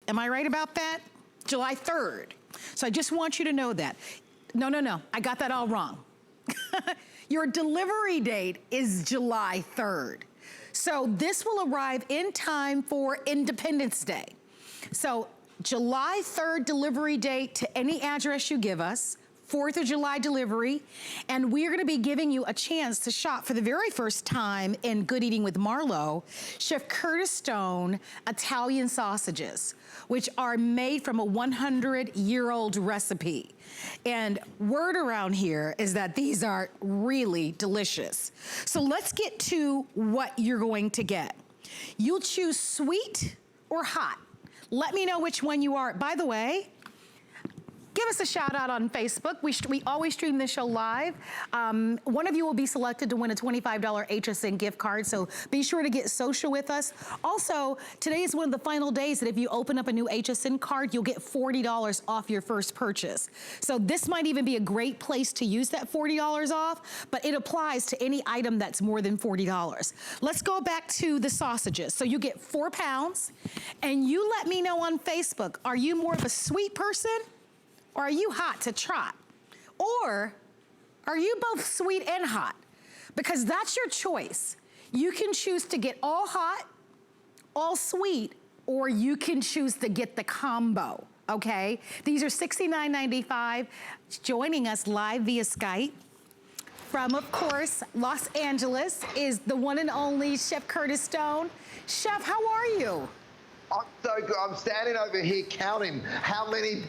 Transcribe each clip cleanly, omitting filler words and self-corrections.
Am I right about that? July 3rd. So I just want you to know that. No, I got that all wrong. Your delivery date is July 3rd. So this will arrive in time for Independence Day. So July 3rd delivery date to any address you give us, 4th of July delivery, and we're gonna be giving you a chance to shop for the very first time in Good Eating with Marlo, Chef Curtis Stone Italian sausages, which are made from a 100-year-old recipe. And word around here is that these are really delicious. So let's get to what you're going to get. You'll choose sweet or hot. Let me know which one you are. By the way, give us a shout out on Facebook. We always stream this show live. One of you will be selected to win a $25 HSN gift card, so be sure to get social with us. Also, today is one of the final days that if you open up a new HSN card, you'll get $40 off your first purchase. So this might even be a great place to use that $40 off, but it applies to any item that's more than $40. Let's go back to the sausages. So you get 4 pounds, and you let me know on Facebook, are you more of a sweet person? Or are you hot to trot? Or are you both sweet and hot? Because that's your choice. You can choose to get all hot, all sweet, or you can choose to get the combo, okay? These are $69.95. Joining us live via Skype from, of course, Los Angeles is the one and only Chef Curtis Stone. Chef, how are you? I'm so good. I'm standing over here counting how many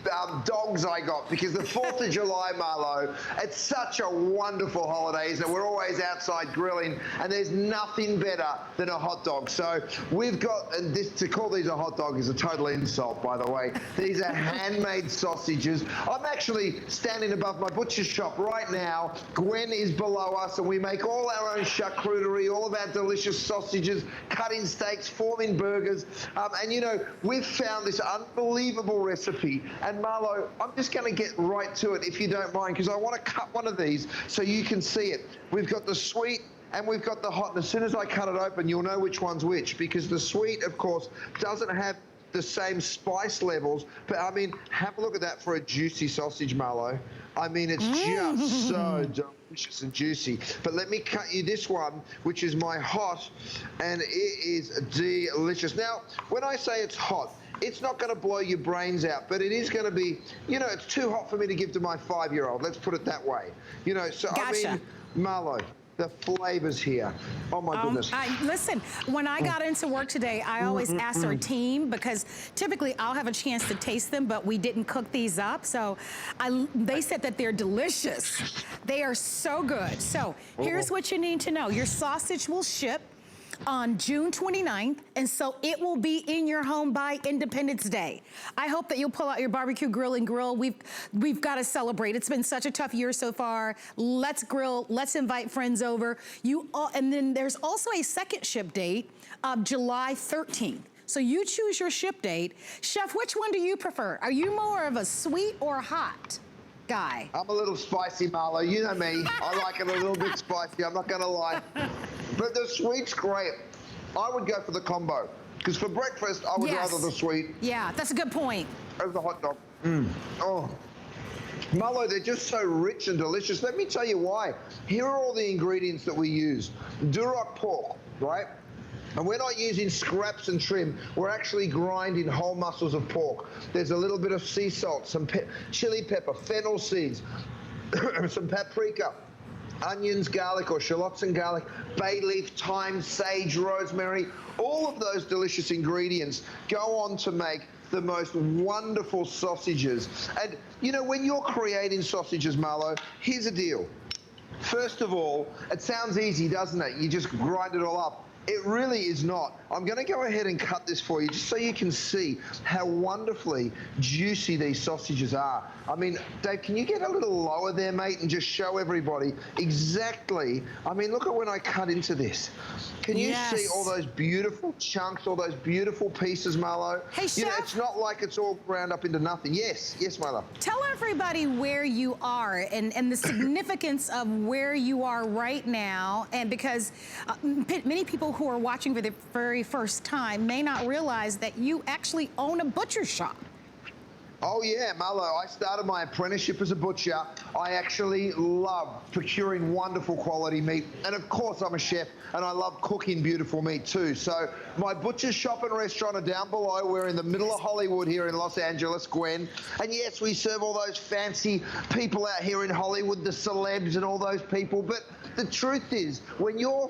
dogs I got because the 4th of July, Marlo, it's such a wonderful holiday, isn't it? We're always outside grilling, and there's nothing better than a hot dog. So we've got, and this, to call these a hot dog is a total insult, by the way. These are handmade sausages. I'm actually standing above my butcher's shop right now. Gwen is below us, and we make all our own charcuterie, all of our delicious sausages, cutting steaks, forming burgers, and you know, we've found this unbelievable recipe. And Marlo, I'm just going to get right to it, if you don't mind, because I want to cut one of these so you can see it. We've got the sweet and we've got the hot. And as soon as I cut it open, you'll know which one's which, because the sweet, of course, doesn't have the same spice levels. But I mean, have a look at that for a juicy sausage, Marlo. I mean, it's just so delicious and juicy. But let me cut you this one, which is my hot, and it is delicious. Now, when I say it's hot, it's not going to blow your brains out, but it is going to be, you know, it's too hot for me to give to my 5-year-old. Let's put it that way. You know, so Gotcha. I mean, Marlo, the flavors here. Oh my goodness. Listen, when I got into work today, I always asked our team, because typically I'll have a chance to taste them, but we didn't cook these up. So they said that they're delicious. They are so good. So here's what you need to know. Your sausage will ship on June 29th, and so it will be in your home by Independence Day. I hope that you'll pull out your barbecue grill and grill. We've got to celebrate. It's been such a tough year so far. Let's grill. Let's invite friends over. And then there's also a second ship date of July 13th. So you choose your ship date. Chef, which one do you prefer? Are you more of a sweet or hot guy? I'm a little spicy, Marlo. You know me. I like it a little bit spicy. I'm not going to lie. But the sweet's great. I would go for the combo. Because for breakfast, I would rather the sweet. Yeah, that's a good point. Over the hot dog. Oh. Marlo, they're just so rich and delicious. Let me tell you why. Here are all the ingredients that we use. Duroc pork, right? And we're not using scraps and trim. We're actually grinding whole muscles of pork. There's a little bit of sea salt, some chili pepper, fennel seeds, some paprika, onions, garlic, or shallots and garlic, bay leaf, thyme, sage, rosemary. All of those delicious ingredients go on to make the most wonderful sausages. And, you know, when you're creating sausages, Marlo, here's the deal. First of all, it sounds easy, doesn't it? You just grind it all up. It really is not. I'm going to go ahead and cut this for you just so you can see how wonderfully juicy these sausages are. I mean, Dave, can you get a little lower there, mate, and just show everybody exactly? I mean, look at when I cut into this. Can you see all those beautiful chunks, all those beautiful pieces, Marlo? Hey, Chef. You know, it's not like it's all ground up into nothing. Yes, my love. Tell everybody where you are and the significance of where you are right now, and because many people who are watching for the very first time may not realize that you actually own a butcher shop. Oh yeah, Marlo, I started my apprenticeship as a butcher. I actually love procuring wonderful quality meat. And of course I'm a chef and I love cooking beautiful meat too. So my butcher shop and restaurant are down below. We're in the middle of Hollywood here in Los Angeles, Gwen. And yes, we serve all those fancy people out here in Hollywood, the celebs and all those people. But the truth is, when you're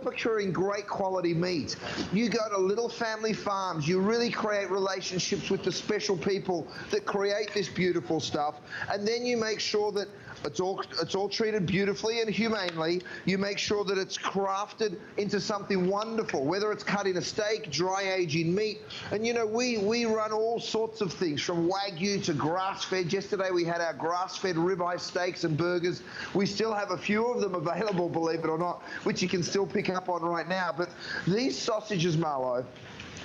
procuring great quality meat, you go to little family farms, you really create relationships with the special people that create this beautiful stuff, and then you make sure that it's all treated beautifully and humanely. You make sure that it's crafted into something wonderful, whether it's cutting a steak, dry aging meat. And you know, we run all sorts of things from Wagyu to grass-fed. Yesterday we had our grass-fed ribeye steaks and burgers. We still have a few of them available, believe it or not, which you can still pick up on right now. But these sausages, Marlo,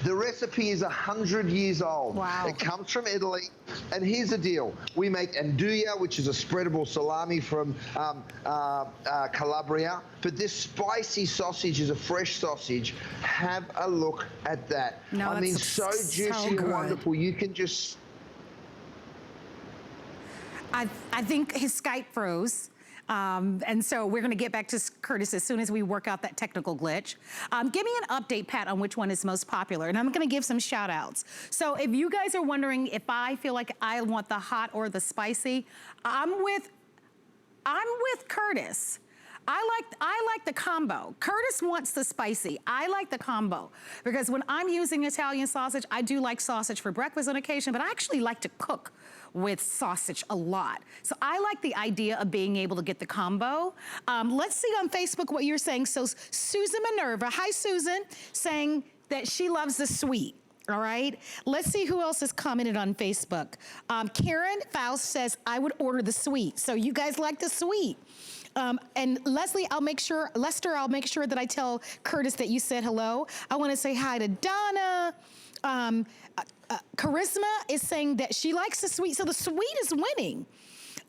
the recipe is 100 years old. Wow. It comes from Italy. And here's the deal. We make andouille, which is a spreadable salami from Calabria. But this spicy sausage is a fresh sausage. Have a look at that. No, I mean, so juicy and wonderful. You can just... I think his Skype froze. And so we're gonna get back to Curtis as soon as we work out that technical glitch. Give me an update, Pat, on which one is most popular, and I'm gonna give some shout outs. So if you guys are wondering if I feel like I want the hot or the spicy, I'm with Curtis. I like the combo. Curtis wants the spicy. I like the combo because when I'm using Italian sausage, I do like sausage for breakfast on occasion, but I actually like to cook with sausage a lot. So I like the idea of being able to get the combo. Let's see on Facebook what you're saying. So Susan Minerva, hi Susan, saying that she loves the sweet. All right, let's see who else has commented on Facebook. Karen Faust says, I would order the sweet. So you guys like the sweet. And Leslie, Lester, I'll make sure that I tell Curtis that you said hello. I wanna say hi to Donna. Charisma is saying that she likes the sweet, so the sweet is winning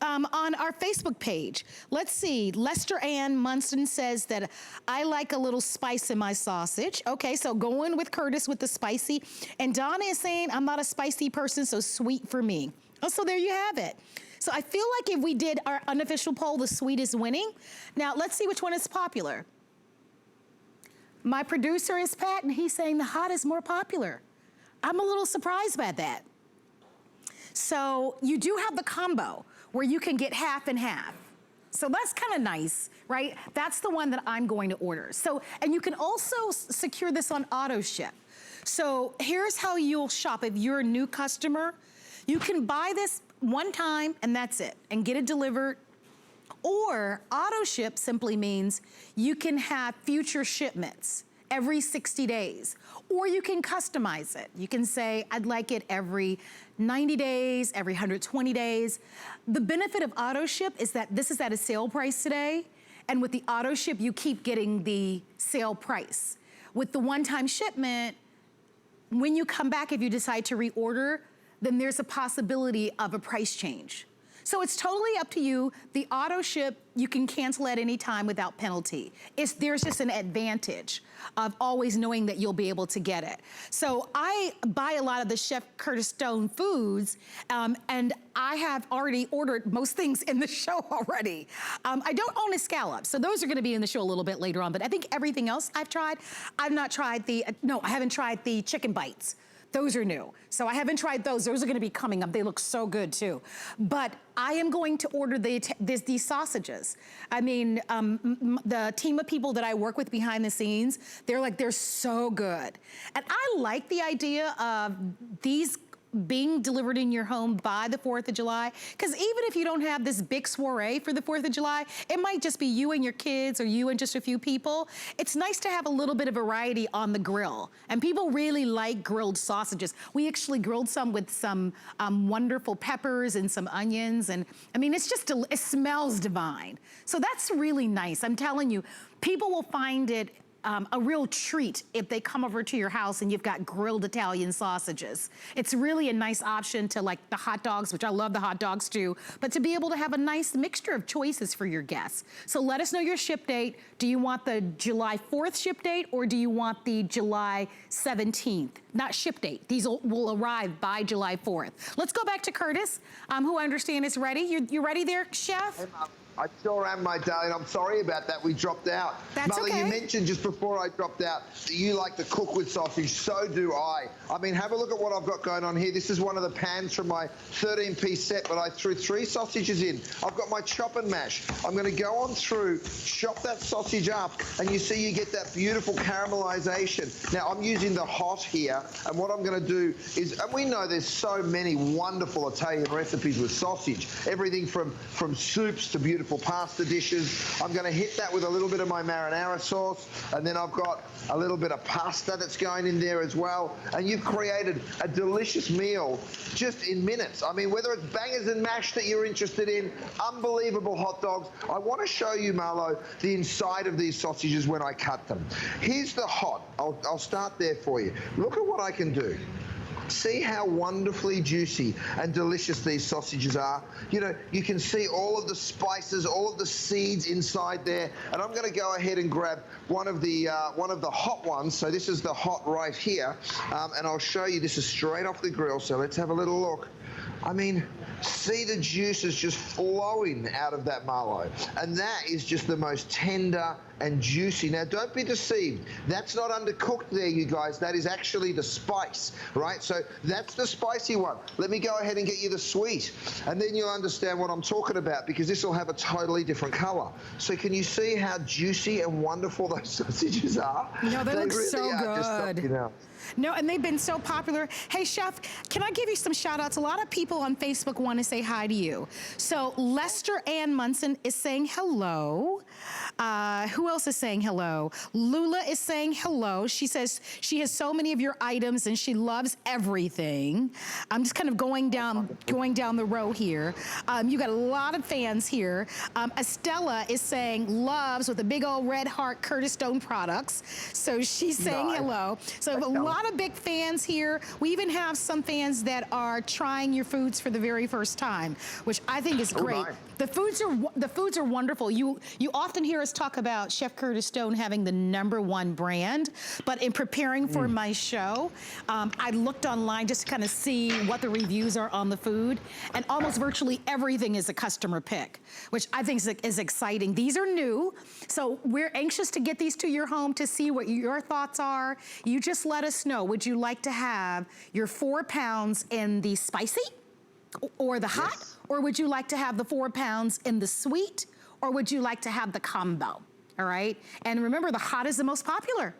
on our Facebook page. Let's see, Lester Ann Munston says that I like a little spice in my sausage. Okay, so going with Curtis with the spicy. And Donna is saying I'm not a spicy person, so sweet for me. Oh, so there you have it. So I feel like if we did our unofficial poll, the sweet is winning. Now let's see which one is popular. My producer is Pat, and he's saying the hot is more popular. I'm a little surprised by that. So you do have the combo where you can get half and half. So that's kind of nice, right? That's the one that I'm going to order. So, and you can also secure this on auto ship. So here's how you'll shop if you're a new customer. You can buy this one time and that's it, and get it delivered. Or auto ship simply means you can have future shipments every 60 days. Or you can customize it. You can say, I'd like it every 90 days, every 120 days. The benefit of auto ship is that this is at a sale price today, and with the auto ship, you keep getting the sale price. With the one-time shipment, when you come back, if you decide to reorder, then there's a possibility of a price change. So it's totally up to you. The auto ship, you can cancel at any time without penalty. There's just an advantage of always knowing that you'll be able to get it. So I buy a lot of the Chef Curtis Stone foods, and I have already ordered most things in the show already. I don't own a scallop, so those are gonna be in the show a little bit later on, but I think everything else I've tried. I haven't tried the chicken bites. Those are new. So I haven't tried those. Those are gonna be coming up. They look so good too. But I am going to order these sausages. I mean, the team of people that I work with behind the scenes, they're so good. And I like the idea of these being delivered in your home by the 4th of July, because even if you don't have this big soiree for the 4th of July, it might just be you and your kids or you and just a few people. It's nice to have a little bit of variety on the grill, and people really like grilled sausages. We actually grilled some with some wonderful peppers and some onions, and I mean, it's just, it smells divine. So that's really nice. I'm telling you, people will find it a real treat if they come over to your house and you've got grilled Italian sausages. It's really a nice option to like the hot dogs, which I love the hot dogs too, but to be able to have a nice mixture of choices for your guests. So let us know your ship date. Do you want the July 4th ship date or do you want the July 17th? Not ship date. These will arrive by July 4th. Let's go back to Curtis, who I understand is ready. You ready there, Chef? Hey, Mom. I sure am, my darling. I'm sorry about that. We dropped out. That's Mother, okay. you mentioned just before I dropped out that you like to cook with sausage. So do I. I mean, have a look at what I've got going on here. This is one of the pans from my 13-piece set, but I threw 3 sausages in. I've got my chop and mash. I'm going to go on through, chop that sausage up, and you see you get that beautiful caramelization. Now, I'm using the hot here, and what I'm going to do is, and we know there's so many wonderful Italian recipes with sausage, everything from soups to beautiful pasta dishes. I'm going to hit that with a little bit of my marinara sauce, and then I've got a little bit of pasta that's going in there as well, and you've created a delicious meal just in minutes. I mean, whether it's bangers and mash that you're interested in, unbelievable hot dogs. I want to show you, Marlo, the inside of these sausages when I cut them. Here's the hot. I'll start there for you. Look at what I can do. See how wonderfully juicy and delicious these sausages are. You know, you can see all of the spices, all of the seeds inside there. And I'm going to go ahead and grab one of the hot ones. So this is the hot right here, and I'll show you. This is straight off the grill. So let's have a little look. I mean, see the juices just flowing out of that marlow. And that is just the most tender and juicy. Now, don't be deceived. That's not undercooked there, you guys. That is actually the spice, right? So that's the spicy one. Let me go ahead and get you the sweet. And then you'll understand what I'm talking about, because this will have a totally different color. So can you see how juicy and wonderful those sausages are? No, they look really so are just good. something else. No, and they've been so popular. Hey, Chef, can I give you some shout outs? A lot of people on Facebook want to say hi to you. So Lester Ann Munson is saying hello. Who else is saying hello? Lula is saying hello. She says she has so many of your items and she loves everything. I'm just kind of going down the row here. You got a lot of fans here. Estella is saying loves with a big old red heart Curtis Stone products. So she's saying hello. So a lot of big fans here. We even have some fans that are trying your foods for the very first time, which I think is great. Nice. The foods are wonderful. You often hear us talk about Chef Curtis Stone having the #1 brand, but in preparing for my show, I looked online just to kind of see what the reviews are on the food, and almost virtually everything is a customer pick, which I think is exciting. These are new, so we're anxious to get these to your home to see what your thoughts are. You just let us know. Would you like to have your 4 pounds in the spicy or the hot? Yes. Or would you like to have the 4 pounds in the sweet? Or would you like to have the combo? All right? And remember, the hot is the most popular.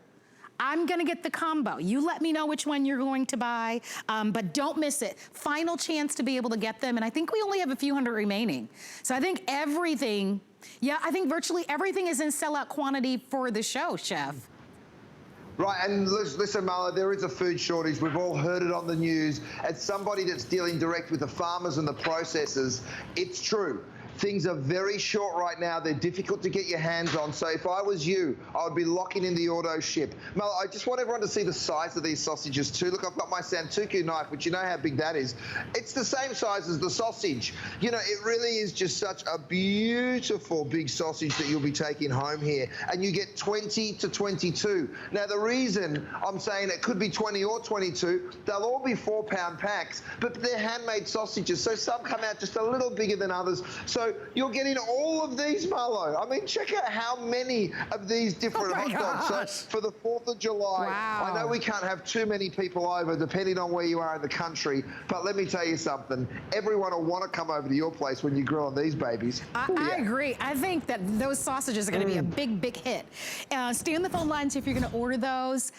I'm gonna get the combo. You let me know which one you're going to buy, but don't miss it. Final chance to be able to get them, and I think we only have a few hundred remaining. So I think everything, I think virtually everything is in sellout quantity for the show, Chef. Right, and listen, Marla, there is a food shortage. We've all heard it on the news. As somebody that's dealing direct with the farmers and the processors, it's true. Things are very short right now. They're difficult to get your hands on. So if I was you, I would be locking in the auto ship. Mel, I just want everyone to see the size of these sausages too. Look, I've got my Santoku knife, which you know how big that is. It's the same size as the sausage. You know, it really is just such a beautiful big sausage that you'll be taking home here. And you get 20 to 22. Now, the reason I'm saying it could be 20 or 22, they'll all be 4-pound packs, but they're handmade sausages. So some come out just a little bigger than others. So you're getting all of these, Marlo. I mean, check out how many of these different hot dogs. So for the 4th of July, wow. I know we can't have too many people over, depending on where you are in the country, but let me tell you something. Everyone will want to come over to your place when you grill on these babies. I agree. I think that those sausages are going to be a big, big hit. Stay on the phone lines if you're going to order those.